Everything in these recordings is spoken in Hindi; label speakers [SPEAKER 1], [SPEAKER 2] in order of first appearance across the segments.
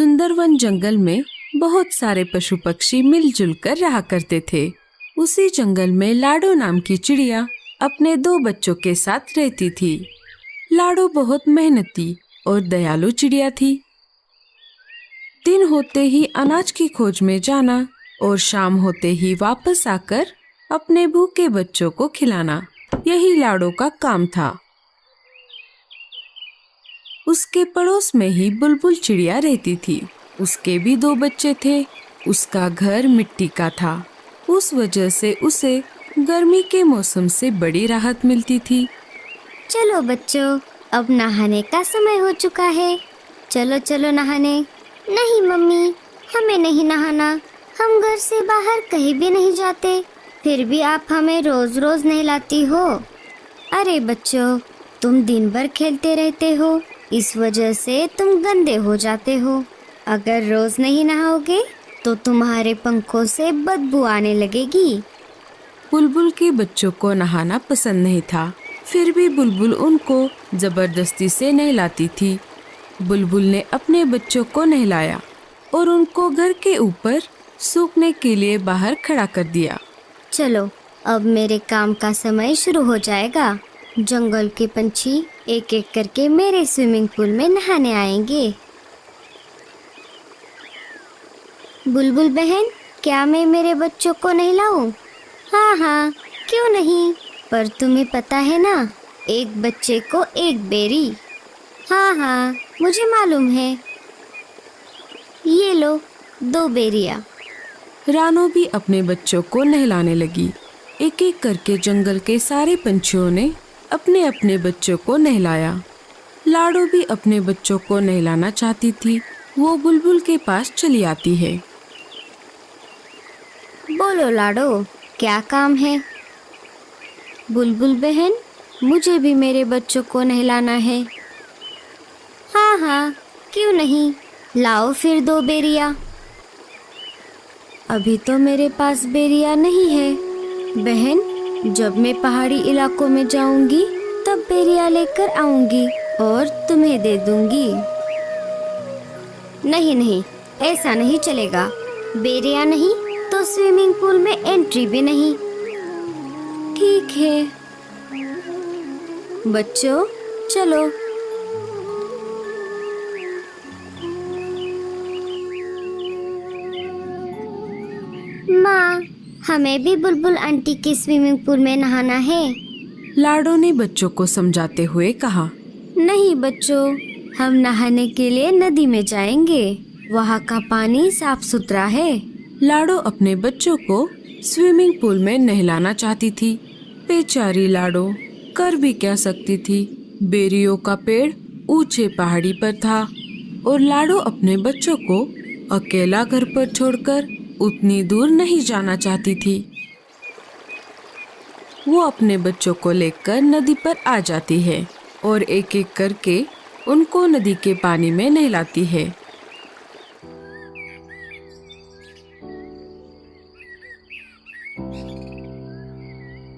[SPEAKER 1] सुंदरवन जंगल में बहुत सारे पशु पक्षी मिलजुल कर रहा करते थे। उसी जंगल में लाडो नाम की चिड़िया अपने 2 बच्चों के साथ रहती थी। लाडो बहुत मेहनती और दयालु चिड़िया थी। दिन होते ही अनाज की खोज में जाना और शाम होते ही वापस आकर अपने भूखे बच्चों को खिलाना, यही लाडो का काम था। उसके पड़ोस में ही बुलबुल चिड़िया रहती थी। उसके भी 2 बच्चे थे। उसका घर मिट्टी का था। उस वजह से उसे गर्मी के मौसम से बड़ी राहत मिलती थी।
[SPEAKER 2] चलो बच्चों, अब नहाने का समय हो चुका है। चलो चलो नहाने। नहीं मम्मी, हमें नहीं नहाना। हम घर से बाहर कहीं भी नहीं जाते, फिर भी आप हमें रोज रोज नहलाती हो। अरे बच्चों, तुम दिन भर खेलते रहते हो, इस वजह से तुम गंदे हो जाते हो। अगर रोज नहीं नहाओगे तो तुम्हारे पंखों से बदबू आने लगेगी।
[SPEAKER 1] बुलबुल के बच्चों को नहाना पसंद नहीं था, फिर भी बुलबुल उनको जबरदस्ती से नहलाती थी। बुलबुल ने अपने बच्चों को नहलाया और उनको घर के ऊपर सूखने के लिए बाहर खड़ा कर दिया।
[SPEAKER 2] चलो, अब मेरे काम का समय शुरू हो जाएगा। जंगल के पंछी एक एक करके मेरे स्विमिंग पूल में नहाने आएंगे। बुलबुल बहन, क्या मैं मेरे बच्चों को नहलाऊं? हाँ हाँ, क्यों नहीं, पर तुम्हें पता है ना, एक बच्चे को एक बेरी। हाँ हाँ, मुझे मालूम है। ये लो 2 बेरियां।
[SPEAKER 1] रानो भी अपने बच्चों को नहलाने लगी। एक एक करके जंगल के सारे पंछियों ने अपने अपने बच्चों को नहलाया। लाडो भी अपने बच्चों को नहलाना चाहती थी। वो बुलबुल के पास चली आती है।
[SPEAKER 2] बोलो लाडो, क्या काम है? बुलबुल बहन, मुझे भी मेरे बच्चों को नहलाना है। हाँ हाँ, क्यों नहीं, लाओ फिर 2 बेरियां। अभी तो मेरे पास बेरिया नहीं है। बहन, जब मैं पहाड़ी इलाकों में जाऊंगी तब बेरिया लेकर आऊंगी और तुम्हें दे दूंगी। नहीं नहीं, ऐसा नहीं चलेगा। बेरिया नहीं तो स्विमिंग पूल में एंट्री भी नहीं। ठीक है बच्चों, चलो। माँ, हमें भी बुलबुल आंटी की स्विमिंग पूल में नहाना है।
[SPEAKER 1] लाडो ने बच्चों को समझाते हुए कहा।
[SPEAKER 2] नहीं बच्चों, हम नहाने के लिए नदी में जाएंगे। वहाँ का पानी साफ सुथरा है।
[SPEAKER 1] लाडो अपने बच्चों को स्विमिंग पूल में नहलाना चाहती थी। बेचारी लाडो कर भी क्या सकती थी। बेरियों का पेड़ ऊंचे पहाड़ी पर था और लाडो अपने बच्चों को अकेला घर पर छोड़कर उतनी दूर नहीं जाना चाहती थी। वो अपने बच्चों को लेकर नदी पर आ जाती है और एक एक करके उनको नदी के पानी में नहलाती है।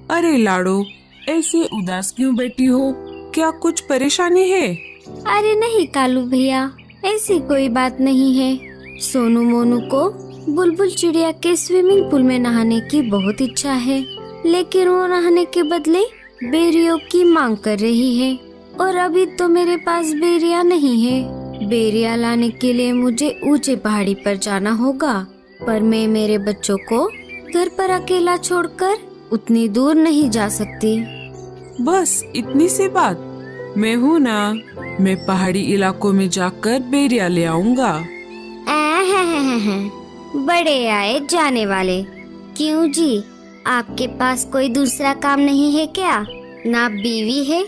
[SPEAKER 1] अरे लाडो, ऐसे उदास क्यों बैठी हो? क्या कुछ परेशानी है?
[SPEAKER 2] अरे नहीं कालू भैया, ऐसी कोई बात नहीं है। सोनू मोनू को बुलबुल चिड़िया के स्विमिंग पूल में नहाने की बहुत इच्छा है, लेकिन वो नहाने के बदले बेरियों की मांग कर रही है और अभी तो मेरे पास बेरिया नहीं है। बेरिया लाने के लिए मुझे ऊंचे पहाड़ी पर जाना होगा, पर मैं मेरे बच्चों को घर पर अकेला छोड़कर उतनी दूर नहीं जा सकती।
[SPEAKER 1] बस इतनी सी बात? मैं हूँ ना, मैं पहाड़ी इलाकों में जाकर बेरिया ले आऊंगा।
[SPEAKER 2] बड़े आए जाने वाले। क्यों जी, आपके पास कोई दूसरा काम नहीं है क्या? ना बीवी है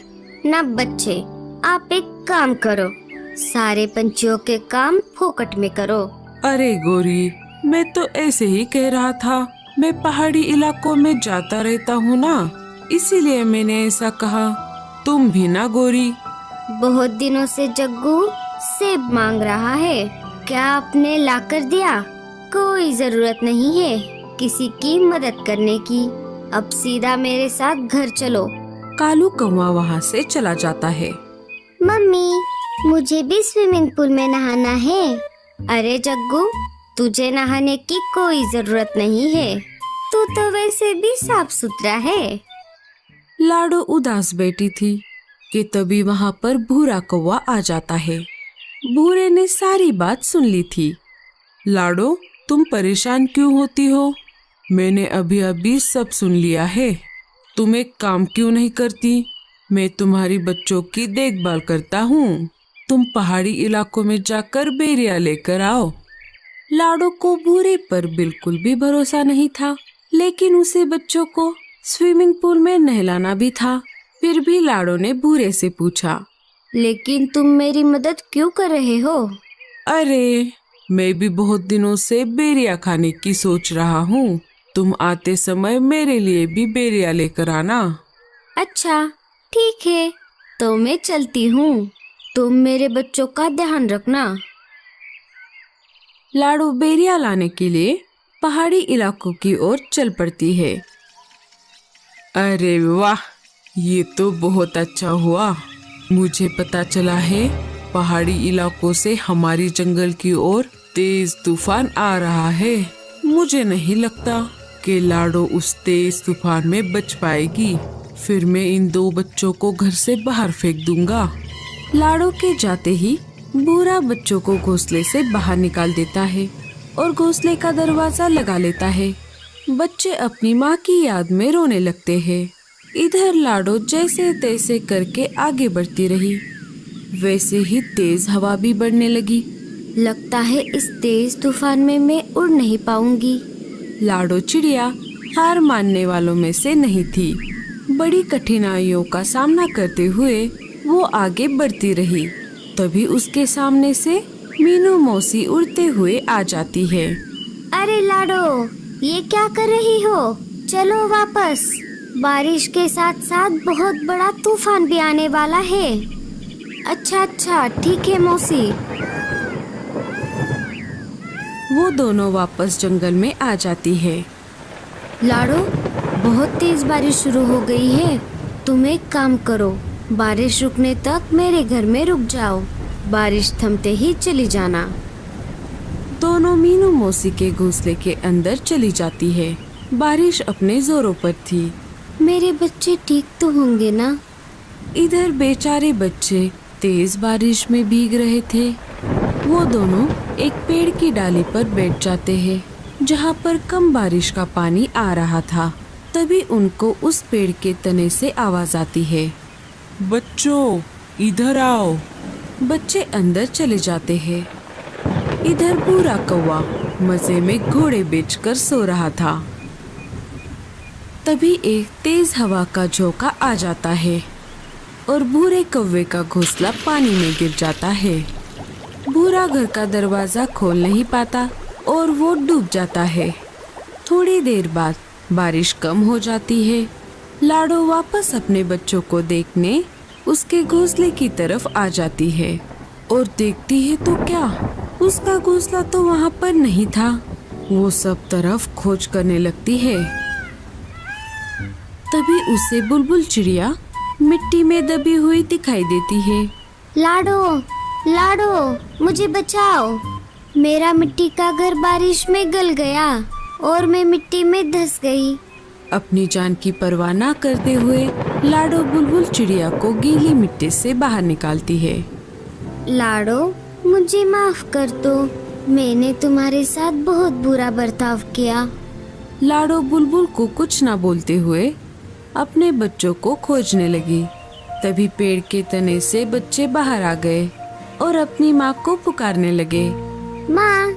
[SPEAKER 2] ना बच्चे। आप एक काम करो, सारे पंछियों के काम फोकट में करो।
[SPEAKER 1] अरे गोरी, मैं तो ऐसे ही कह रहा था। मैं पहाड़ी इलाकों में जाता रहता हूँ ना, इसीलिए मैंने ऐसा कहा। तुम भी ना गोरी।
[SPEAKER 2] बहुत दिनों से जग्गू सेब मांग रहा है, क्या आपने लाकर दिया? कोई जरूरत नहीं है किसी की मदद करने की। अब सीधा मेरे साथ घर चलो।
[SPEAKER 1] कालू कौवा वहाँ से चला जाता है।
[SPEAKER 2] मम्मी, मुझे भी स्विमिंग पूल में नहाना है। अरे जग्गू, तुझे नहाने की कोई जरूरत नहीं है, तू तो वैसे भी साफ सुथरा है।
[SPEAKER 1] लाडो उदास बैठी थी कि तभी वहाँ पर भूरा कौवा आ जाता है। भूरे ने सारी बात सुन ली थी। लाडो, तुम परेशान क्यों होती हो? मैंने अभी अभी सब सुन लिया है। तुम एक काम क्यों नहीं करती? मैं तुम्हारी बच्चों की देखभाल करता हूँ। तुम पहाड़ी इलाकों में जाकर बेरिया लेकर आओ। लाडो को भूरे पर बिल्कुल भी भरोसा नहीं था, लेकिन उसे बच्चों को स्विमिंग पूल में नहलाना भी था। फिर भी लाडो ने भूरे से पूछा,
[SPEAKER 2] लेकिन तुम मेरी मदद क्यों कर रहे हो?
[SPEAKER 1] अरे, मैं भी बहुत दिनों से बेरिया खाने की सोच रहा हूँ। तुम आते समय मेरे लिए भी बेरिया लेकर आना।
[SPEAKER 2] अच्छा, ठीक है, तो मैं चलती हूँ। तुम मेरे बच्चों का ध्यान रखना।
[SPEAKER 1] लाडो बेरिया लाने के लिए पहाड़ी इलाकों की ओर चल पड़ती है। अरे वाह, ये तो बहुत अच्छा हुआ। मुझे पता चला है पहाड़ी इलाकों से हमारी जंगल की ओर तेज तूफान आ रहा है। मुझे नहीं लगता कि लाडो उस तेज तूफान में बच पाएगी। फिर मैं इन दो बच्चों को घर से बाहर फेंक दूंगा। लाडो के जाते ही भूरा बच्चों को घोंसले से बाहर निकाल देता है और घोंसले का दरवाजा लगा लेता है। बच्चे अपनी माँ की याद में रोने लगते हैं। इधर लाडो जैसे तैसे करके आगे बढ़ती रही। वैसे ही तेज हवा भी बढ़ने लगी।
[SPEAKER 2] लगता है इस तेज तूफान में मैं उड़ नहीं पाऊंगी।
[SPEAKER 1] लाडो चिड़िया हार मानने वालों में से नहीं थी। बड़ी कठिनाइयों का सामना करते हुए वो आगे बढ़ती रही। तभी उसके सामने से मीनू मौसी उड़ते हुए आ जाती है।
[SPEAKER 2] अरे लाडो, ये क्या कर रही हो? चलो वापस। बारिश के साथ साथ बहुत बड़ा तूफान भी आने वाला है। अच्छा, ठीक है मौसी।
[SPEAKER 1] वो दोनों वापस जंगल में आ जाती है।
[SPEAKER 2] लाडो, बहुत तेज बारिश शुरू हो गई है। तुम एक काम करो, बारिश रुकने तक मेरे घर में रुक जाओ। बारिश थमते ही चली जाना।
[SPEAKER 1] दोनों मीनू मौसी के घोंसले के अंदर चली जाती है। बारिश अपने जोरों पर थी।
[SPEAKER 2] मेरे बच्चे ठीक तो होंगे ना?
[SPEAKER 1] इधर बेचारे बच्चे तेज बारिश में भीग रहे थे। वो दोनों एक पेड़ की डाली पर बैठ जाते हैं, जहाँ पर कम बारिश का पानी आ रहा था। तभी उनको उस पेड़ के तने से आवाज आती है, बच्चों इधर आओ। बच्चे अंदर चले जाते हैं। इधर भूरा कौवा मजे में घोड़े बेचकर सो रहा था। तभी एक तेज हवा का झोंका आ जाता है और भूरे कौवे का घोंसला पानी में गिर जाता है। भूरा घर का दरवाजा खोल नहीं पाता और वो डूब जाता है। थोड़ी देर बाद बारिश कम हो जाती है। लाडो वापस अपने बच्चों को देखने उसके घोंसले की तरफ आ जाती है और देखती है तो क्या, उसका घोंसला तो वहाँ पर नहीं था। वो सब तरफ खोज करने लगती है। तभी उसे बुलबुल चिड़िया मिट्टी में दबी हुई दिखाई देती है।
[SPEAKER 2] लाडो, मुझे बचाओ। मेरा मिट्टी का घर बारिश में गल गया और मैं मिट्टी में धंस गई।
[SPEAKER 1] अपनी जान की परवाह न करते हुए लाडो बुलबुल चिड़िया को गीली मिट्टी से बाहर निकालती है।
[SPEAKER 2] लाडो, मुझे माफ कर दो। मैंने तुम्हारे साथ बहुत बुरा बर्ताव किया।
[SPEAKER 1] लाडो बुलबुल को कुछ न बोलते हुए अपने बच्चों को खोजने लगी। तभी पेड़ के तने से बच्चे बाहर आ गए और अपनी माँ को पुकारने लगे,
[SPEAKER 2] माँ,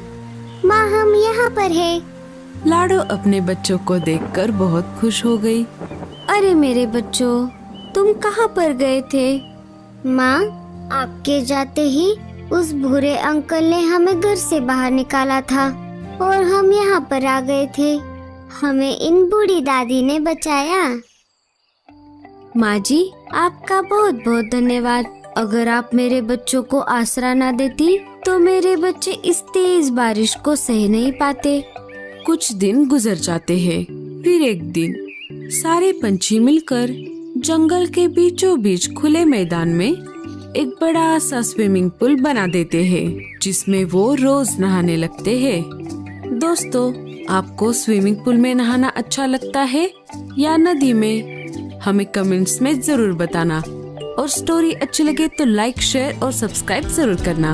[SPEAKER 2] हम यहाँ पर हैं।
[SPEAKER 1] लाडो अपने बच्चों को देखकर बहुत खुश हो गई।
[SPEAKER 2] अरे मेरे बच्चों, तुम कहाँ पर गए थे? माँ, आपके जाते ही उस भूरे अंकल ने हमें घर से बाहर निकाला था और हम यहाँ पर आ गए थे। हमें इन बूढ़ी दादी ने बचाया। माँ जी, आपका बहुत बहुत धन्यवाद। अगर आप मेरे बच्चों को आसरा ना देती तो मेरे बच्चे इस तेज बारिश को सह नहीं पाते।
[SPEAKER 1] कुछ दिन गुजर जाते हैं। फिर एक दिन सारे पंछी मिलकर जंगल के बीचों बीच खुले मैदान में एक बड़ा सा स्विमिंग पूल बना देते हैं जिसमें वो रोज नहाने लगते हैं। दोस्तों, आपको स्विमिंग पूल में नहाना अच्छा लगता है या नदी में? हमें कमेंट्स में जरूर बताना। और स्टोरी अच्छी लगे तो लाइक, शेयर और सब्सक्राइब जरूर करना।